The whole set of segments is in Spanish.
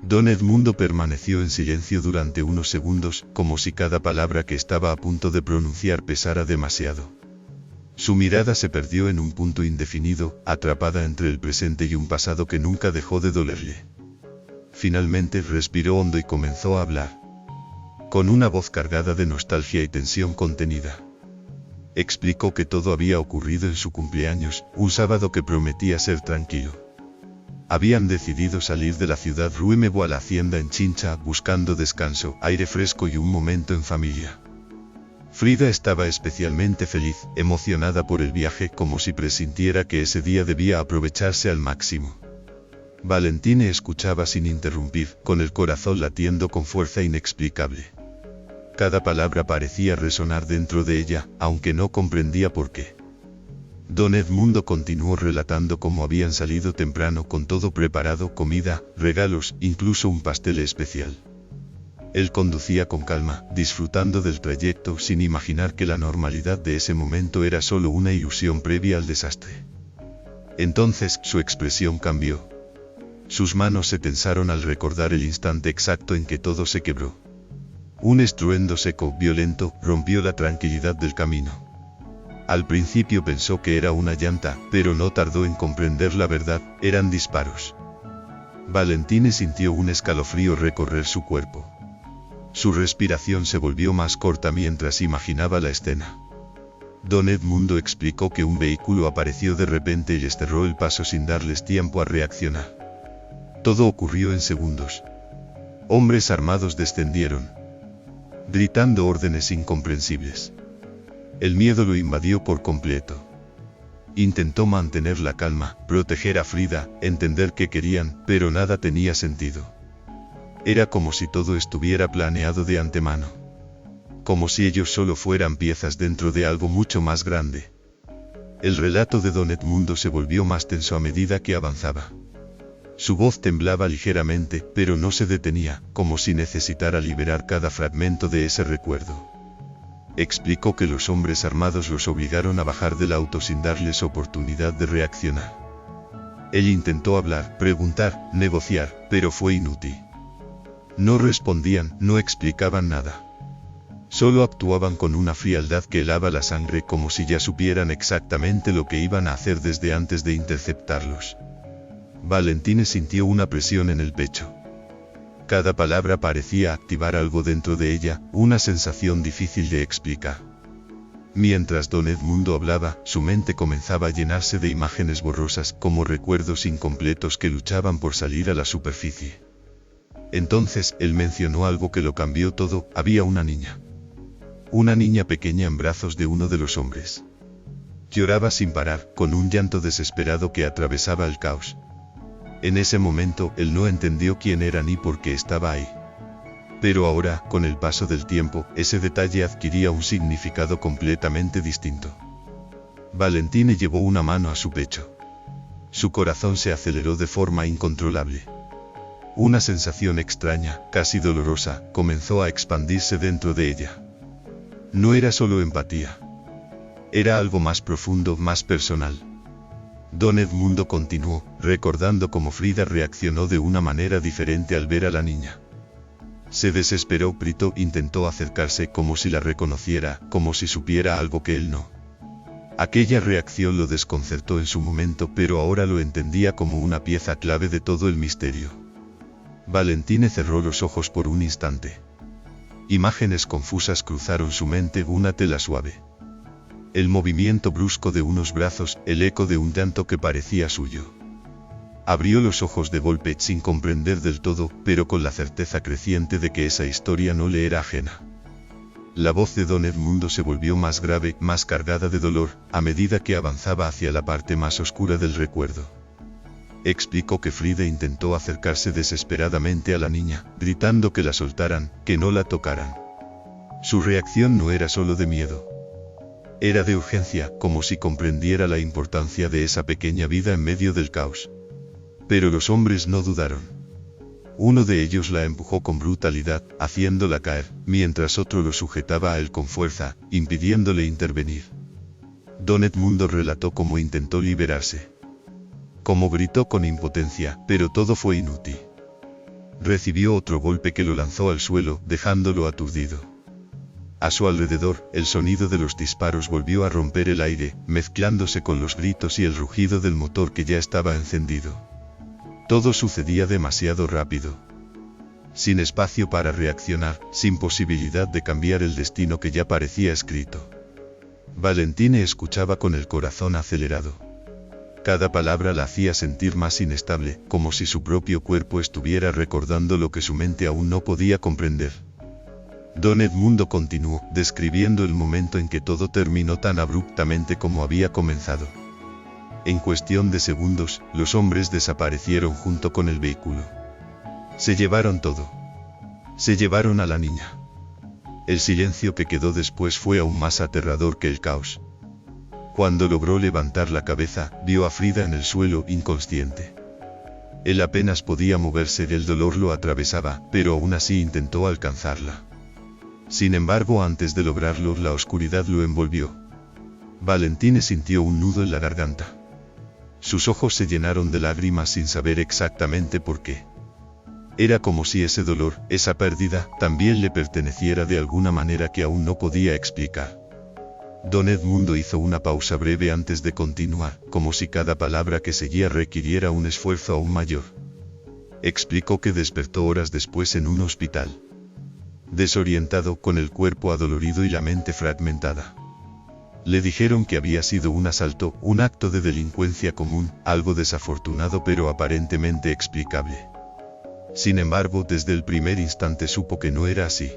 Don Edmundo permaneció en silencio durante unos segundos, como si cada palabra que estaba a punto de pronunciar pesara demasiado. Su mirada se perdió en un punto indefinido, atrapada entre el presente y un pasado que nunca dejó de dolerle. Finalmente respiró hondo y comenzó a hablar. Con una voz cargada de nostalgia y tensión contenida. Explicó que todo había ocurrido en su cumpleaños, un sábado que prometía ser tranquilo. Habían decidido salir de la ciudad rumbo a la hacienda en Chincha, buscando descanso, aire fresco y un momento en familia. Frida estaba especialmente feliz, emocionada por el viaje, como si presintiera que ese día debía aprovecharse al máximo. Valentine escuchaba sin interrumpir, con el corazón latiendo con fuerza inexplicable. Cada palabra parecía resonar dentro de ella, aunque no comprendía por qué. Don Edmundo continuó relatando cómo habían salido temprano con todo preparado, comida, regalos, incluso un pastel especial. Él conducía con calma, disfrutando del trayecto sin imaginar que la normalidad de ese momento era solo una ilusión previa al desastre. Entonces su expresión cambió. Sus manos se tensaron al recordar el instante exacto en que todo se quebró. Un estruendo seco, violento, rompió la tranquilidad del camino. Al principio pensó que era una llanta, pero no tardó en comprender la verdad, eran disparos. Valentine sintió un escalofrío recorrer su cuerpo. Su respiración se volvió más corta mientras imaginaba la escena. Don Edmundo explicó que un vehículo apareció de repente y les cerró el paso sin darles tiempo a reaccionar. Todo ocurrió en segundos. Hombres armados descendieron, gritando órdenes incomprensibles. El miedo lo invadió por completo. Intentó mantener la calma, proteger a Frida, entender qué querían, pero nada tenía sentido. Era como si todo estuviera planeado de antemano. Como si ellos solo fueran piezas dentro de algo mucho más grande. El relato de Don Edmundo se volvió más tenso a medida que avanzaba. Su voz temblaba ligeramente, pero no se detenía, como si necesitara liberar cada fragmento de ese recuerdo. Explicó que los hombres armados los obligaron a bajar del auto sin darles oportunidad de reaccionar. Él intentó hablar, preguntar, negociar, pero fue inútil. No respondían, no explicaban nada. Solo actuaban con una frialdad que helaba la sangre, como si ya supieran exactamente lo que iban a hacer desde antes de interceptarlos. Valentine sintió una presión en el pecho. Cada palabra parecía activar algo dentro de ella, una sensación difícil de explicar. Mientras Don Edmundo hablaba, su mente comenzaba a llenarse de imágenes borrosas, como recuerdos incompletos que luchaban por salir a la superficie. Entonces, él mencionó algo que lo cambió todo, había una niña. Una niña pequeña en brazos de uno de los hombres. Lloraba sin parar, con un llanto desesperado que atravesaba el caos. En ese momento, él no entendió quién era ni por qué estaba ahí. Pero ahora, con el paso del tiempo, ese detalle adquiría un significado completamente distinto. Valentine llevó una mano a su pecho. Su corazón se aceleró de forma incontrolable. Una sensación extraña, casi dolorosa, comenzó a expandirse dentro de ella. No era solo empatía. Era algo más profundo, más personal. Don Edmundo continuó, recordando cómo Frida reaccionó de una manera diferente al ver a la niña. Se desesperó, gritó, intentó acercarse como si la reconociera, como si supiera algo que él no. Aquella reacción lo desconcertó en su momento, pero ahora lo entendía como una pieza clave de todo el misterio. Valentine cerró los ojos por un instante. Imágenes confusas cruzaron su mente, una tela suave. El movimiento brusco de unos brazos, el eco de un llanto que parecía suyo. Abrió los ojos de golpe, sin comprender del todo, pero con la certeza creciente de que esa historia no le era ajena. La voz de Don Edmundo se volvió más grave, más cargada de dolor, a medida que avanzaba hacia la parte más oscura del recuerdo. Explicó que Frida intentó acercarse desesperadamente a la niña, gritando que la soltaran, que no la tocaran. Su reacción no era solo de miedo. Era de urgencia, como si comprendiera la importancia de esa pequeña vida en medio del caos. Pero los hombres no dudaron. Uno de ellos la empujó con brutalidad, haciéndola caer, mientras otro lo sujetaba a él con fuerza, impidiéndole intervenir. Don Edmundo relató cómo intentó liberarse. Cómo gritó con impotencia, pero todo fue inútil. Recibió otro golpe que lo lanzó al suelo, dejándolo aturdido. A su alrededor, el sonido de los disparos volvió a romper el aire, mezclándose con los gritos y el rugido del motor que ya estaba encendido. Todo sucedía demasiado rápido. Sin espacio para reaccionar, sin posibilidad de cambiar el destino que ya parecía escrito. Valentine escuchaba con el corazón acelerado. Cada palabra la hacía sentir más inestable, como si su propio cuerpo estuviera recordando lo que su mente aún no podía comprender. Don Edmundo continuó, describiendo el momento en que todo terminó tan abruptamente como había comenzado. En cuestión de segundos, los hombres desaparecieron junto con el vehículo. Se llevaron todo. Se llevaron a la niña. El silencio que quedó después fue aún más aterrador que el caos. Cuando logró levantar la cabeza, vio a Frida en el suelo, inconsciente. Él apenas podía moverse, el dolor lo atravesaba, pero aún así intentó alcanzarla. Sin embargo, antes de lograrlo, la oscuridad lo envolvió. Valentine sintió un nudo en la garganta. Sus ojos se llenaron de lágrimas sin saber exactamente por qué. Era como si ese dolor, esa pérdida, también le perteneciera de alguna manera que aún no podía explicar. Don Edmundo hizo una pausa breve antes de continuar, como si cada palabra que seguía requiriera un esfuerzo aún mayor. Explicó que despertó horas después en un hospital. Desorientado, con el cuerpo adolorido y la mente fragmentada. Le dijeron que había sido un asalto, un acto de delincuencia común, algo desafortunado pero aparentemente explicable. Sin embargo, desde el primer instante supo que no era así.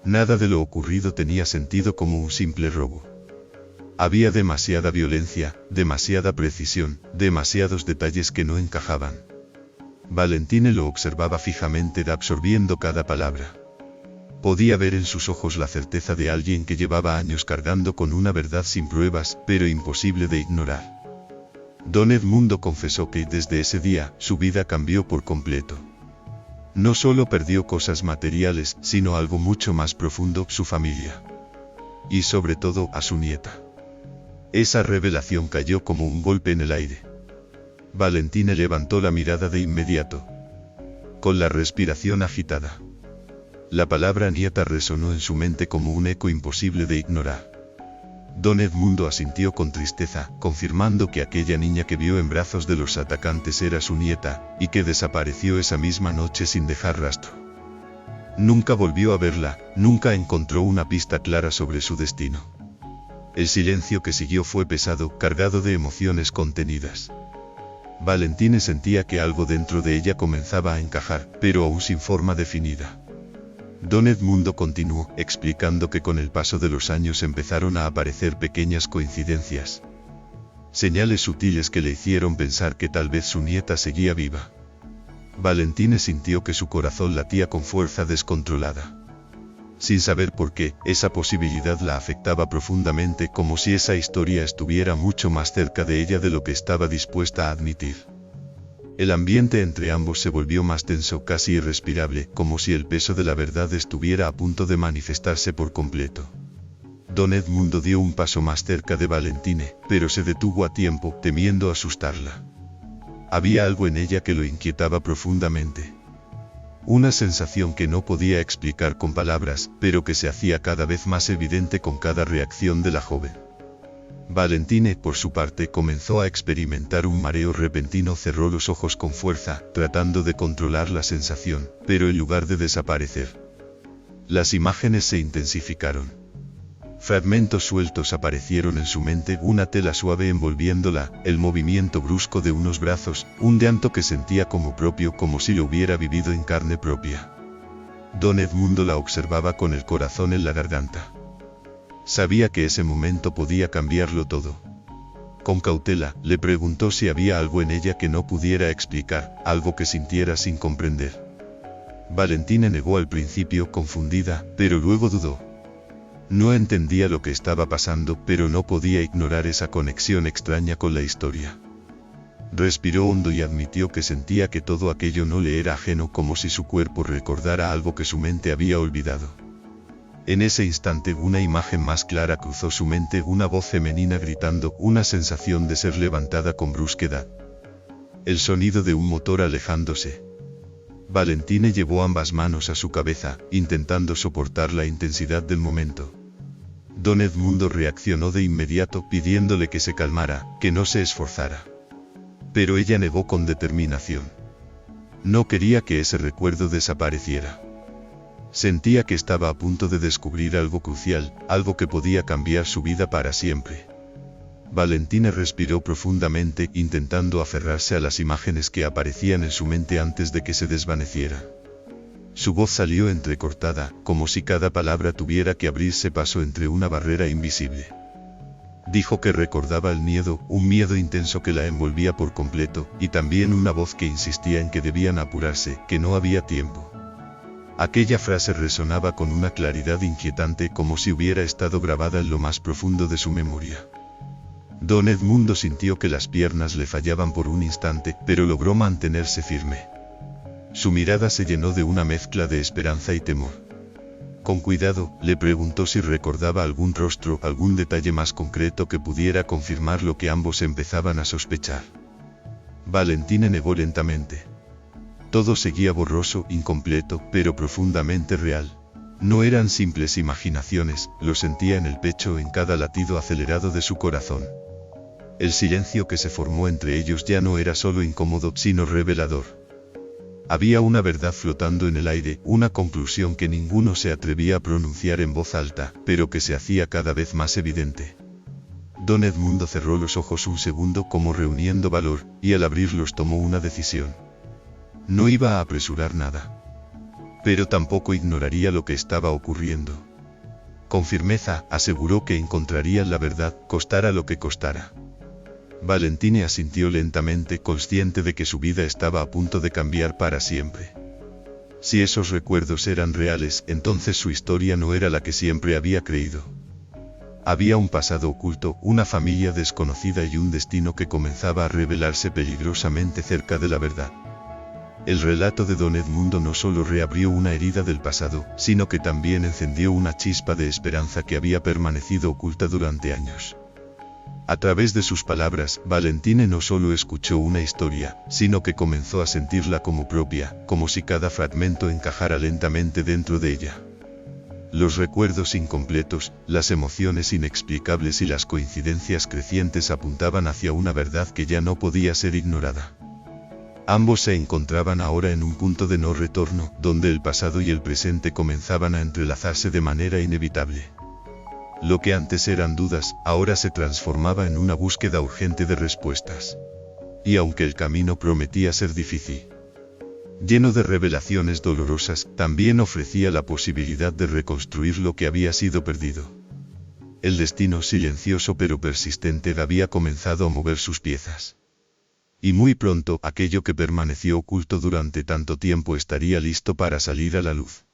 Nada de lo ocurrido tenía sentido como un simple robo. Había demasiada violencia, demasiada precisión, demasiados detalles que no encajaban. Valentine lo observaba fijamente, absorbiendo cada palabra. Podía ver en sus ojos la certeza de alguien que llevaba años cargando con una verdad sin pruebas, pero imposible de ignorar. Don Edmundo confesó que desde ese día, su vida cambió por completo. No solo perdió cosas materiales, sino algo mucho más profundo, su familia. Y sobre todo, a su nieta. Esa revelación cayó como un golpe en el aire. Valentine levantó la mirada de inmediato. Con la respiración agitada. La palabra nieta resonó en su mente como un eco imposible de ignorar. Don Edmundo asintió con tristeza, confirmando que aquella niña que vio en brazos de los atacantes era su nieta, y que desapareció esa misma noche sin dejar rastro. Nunca volvió a verla, nunca encontró una pista clara sobre su destino. El silencio que siguió fue pesado, cargado de emociones contenidas. Valentine sentía que algo dentro de ella comenzaba a encajar, pero aún sin forma definida. Don Edmundo continuó, explicando que con el paso de los años empezaron a aparecer pequeñas coincidencias. Señales sutiles que le hicieron pensar que tal vez su nieta seguía viva. Valentine sintió que su corazón latía con fuerza descontrolada. Sin saber por qué, esa posibilidad la afectaba profundamente, como si esa historia estuviera mucho más cerca de ella de lo que estaba dispuesta a admitir. El ambiente entre ambos se volvió más tenso, casi irrespirable, como si el peso de la verdad estuviera a punto de manifestarse por completo. Don Edmundo dio un paso más cerca de Valentine, pero se detuvo a tiempo, temiendo asustarla. Había algo en ella que lo inquietaba profundamente. Una sensación que no podía explicar con palabras, pero que se hacía cada vez más evidente con cada reacción de la joven. Valentine, por su parte, comenzó a experimentar un mareo repentino. Cerró los ojos con fuerza, tratando de controlar la sensación, pero en lugar de desaparecer, las imágenes se intensificaron. Fragmentos sueltos aparecieron en su mente, una tela suave envolviéndola, el movimiento brusco de unos brazos, un llanto que sentía como propio, como si lo hubiera vivido en carne propia. Don Edmundo la observaba con el corazón en la garganta. Sabía que ese momento podía cambiarlo todo. Con cautela, le preguntó si había algo en ella que no pudiera explicar, algo que sintiera sin comprender. Valentine negó al principio, confundida, pero luego dudó. No entendía lo que estaba pasando, pero no podía ignorar esa conexión extraña con la historia. Respiró hondo y admitió que sentía que todo aquello no le era ajeno, como si su cuerpo recordara algo que su mente había olvidado. En ese instante una imagen más clara cruzó su mente, una voz femenina gritando, una sensación de ser levantada con brusquedad. El sonido de un motor alejándose. Valentine llevó ambas manos a su cabeza, intentando soportar la intensidad del momento. Don Edmundo reaccionó de inmediato pidiéndole que se calmara, que no se esforzara. Pero ella negó con determinación. No quería que ese recuerdo desapareciera. Sentía que estaba a punto de descubrir algo crucial, algo que podía cambiar su vida para siempre. Valentine respiró profundamente, intentando aferrarse a las imágenes que aparecían en su mente antes de que se desvaneciera. Su voz salió entrecortada, como si cada palabra tuviera que abrirse paso entre una barrera invisible. Dijo que recordaba el miedo, un miedo intenso que la envolvía por completo, y también una voz que insistía en que debían apurarse, que no había tiempo. Aquella frase resonaba con una claridad inquietante, como si hubiera estado grabada en lo más profundo de su memoria. Don Edmundo sintió que las piernas le fallaban por un instante, pero logró mantenerse firme. Su mirada se llenó de una mezcla de esperanza y temor. Con cuidado, le preguntó si recordaba algún rostro, algún detalle más concreto que pudiera confirmar lo que ambos empezaban a sospechar. Valentine negó lentamente. Todo seguía borroso, incompleto, pero profundamente real. No eran simples imaginaciones, lo sentía en el pecho, en cada latido acelerado de su corazón. El silencio que se formó entre ellos ya no era solo incómodo, sino revelador. Había una verdad flotando en el aire, una conclusión que ninguno se atrevía a pronunciar en voz alta, pero que se hacía cada vez más evidente. Don Edmundo cerró los ojos un segundo como reuniendo valor, y al abrirlos tomó una decisión. No iba a apresurar nada. Pero tampoco ignoraría lo que estaba ocurriendo. Con firmeza, aseguró que encontraría la verdad, costara lo que costara. Valentine asintió lentamente, consciente de que su vida estaba a punto de cambiar para siempre. Si esos recuerdos eran reales, entonces su historia no era la que siempre había creído. Había un pasado oculto, una familia desconocida y un destino que comenzaba a revelarse peligrosamente cerca de la verdad. El relato de Don Edmundo no solo reabrió una herida del pasado, sino que también encendió una chispa de esperanza que había permanecido oculta durante años. A través de sus palabras, Valentine no solo escuchó una historia, sino que comenzó a sentirla como propia, como si cada fragmento encajara lentamente dentro de ella. Los recuerdos incompletos, las emociones inexplicables y las coincidencias crecientes apuntaban hacia una verdad que ya no podía ser ignorada. Ambos se encontraban ahora en un punto de no retorno, donde el pasado y el presente comenzaban a entrelazarse de manera inevitable. Lo que antes eran dudas, ahora se transformaba en una búsqueda urgente de respuestas. Y aunque el camino prometía ser difícil, lleno de revelaciones dolorosas, también ofrecía la posibilidad de reconstruir lo que había sido perdido. El destino silencioso pero persistente había comenzado a mover sus piezas. Y muy pronto, aquello que permaneció oculto durante tanto tiempo estaría listo para salir a la luz.